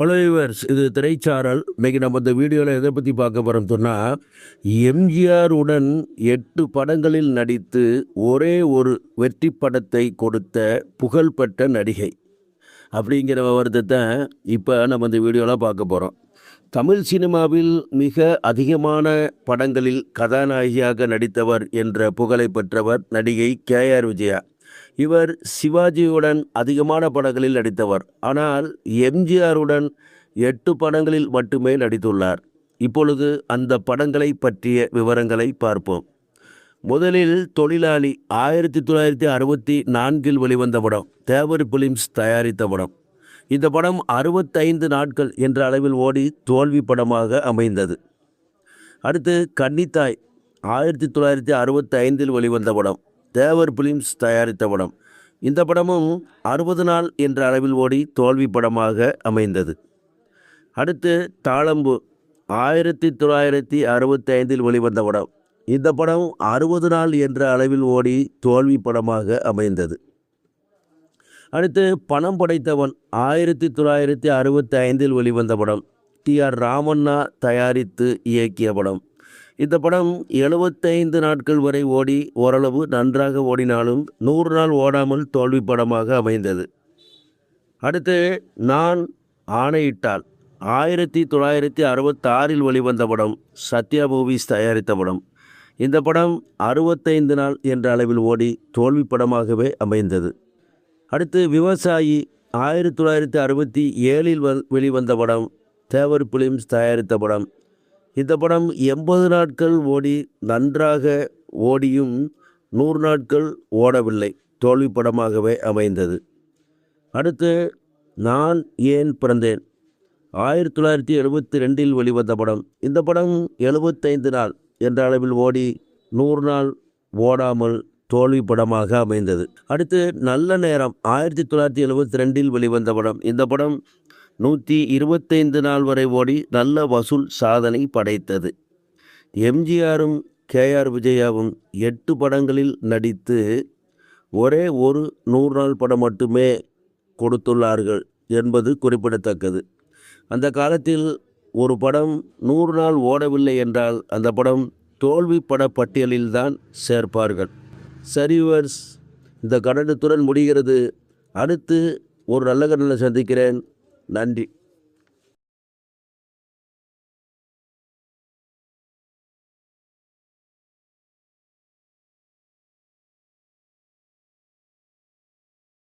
Hello viewers, இது திரைச்சாரல். இன்னைக்கு நம்ம இந்த வீடியோவில் எதை பற்றி பார்க்க போகிறோம் சொன்னால், எம்ஜிஆர் உடன் 8 படங்களில் நடித்து ஒரே ஒரு வெற்றி படத்தை கொடுத்த புகழ்பெற்ற நடிகை அப்படிங்கிற விவரத்தை இப்போ நம்ம இந்த வீடியோவில் பார்க்க போகிறோம். தமிழ் சினிமாவில் மிக அதிகமான படங்களில் கதாநாயகியாக நடித்தவர் என்ற புகழை பெற்றவர் நடிகை கேஆர் விஜயா. இவர் சிவாஜியுடன் அதிகமான படங்களில் நடித்தவர். ஆனால் எம்ஜிஆருடன் 8 படங்களில் மட்டுமே நடித்துள்ளார். இப்பொழுது அந்த படங்களை பற்றிய விவரங்களை பார்ப்போம். முதலில் தொழிலாளி 1964 வெளிவந்த படம். தேவர் பிலிம்ஸ் தயாரித்த படம். இந்த படம் 65 நாட்கள் என்ற அளவில் ஓடி தோல்வி படமாக அமைந்தது. அடுத்து கன்னித்தாய் 1965 வெளிவந்த படம். தேவர் பிலிம்ஸ் தயாரித்த படம். இந்த படமும் 60 நாள் என்ற அளவில் ஓடி தோல்வி படமாக அமைந்தது. அடுத்து தாளம்பூ 1965 வெளிவந்த படம். இந்த படம் 60 நாள் என்ற அளவில் ஓடி தோல்வி படமாக அமைந்தது. அடுத்து பணம் படைத்தவன் 1965 வெளிவந்த படம். டி.ஆர். ராமண்ணா தயாரித்து இயக்கிய படம். இந்த படம் 75 நாட்கள் வரை ஓடி ஓரளவு நன்றாக ஓடினாலும் 100 நாள் ஓடாமல் தோல்வி படமாக அமைந்தது. அடுத்து நான் ஆணையிட்டால் 1966 வெளிவந்த படம். சத்யா மூவிஸ் தயாரித்த படம். இந்த படம் 65 நாள் என்ற அளவில் ஓடி தோல்வி படமாகவே அமைந்தது. அடுத்து விவசாயி 1967 வெளிவந்த படம். தேவர் பிலிம்ஸ் தயாரித்த படம். இந்த படம் 80 நாட்கள் ஓடி நன்றாக ஓடியும் 100 நாட்கள் ஓடவில்லை, தோல்வி படமாகவே அமைந்தது. அடுத்து நான் ஏன் பிறந்தேன் 1972 வெளிவந்த படம். இந்த படம் 75 நாள் என்ற அளவில் ஓடி 100 நாள் ஓடாமல் தோல்வி படமாக அமைந்தது. அடுத்து நல்ல நேரம் 1972 வெளிவந்த படம். இந்த படம் 125 நாள் வரை ஓடி நல்ல வசூல் சாதனை படைத்தது. எம்ஜிஆரும் கேஆர் விஜயாவும் 8 படங்களில் நடித்து ஒரே ஒரு 100 நாள் படம் மட்டுமே கொடுத்துள்ளார்கள் என்பது குறிப்பிடத்தக்கது. அந்த காலத்தில் ஒரு படம் 100 நாள் ஓடவில்லை என்றால் அந்த படம் தோல்வி பட பட்டியலில்தான் சேர்ப்பார்கள். சரிவர்ஸ், இந்த கண்டனத்துடன் முடிகிறது. அடுத்து ஒரு நல்ல கண்டனை சந்திக்கிறேன். நன்றி.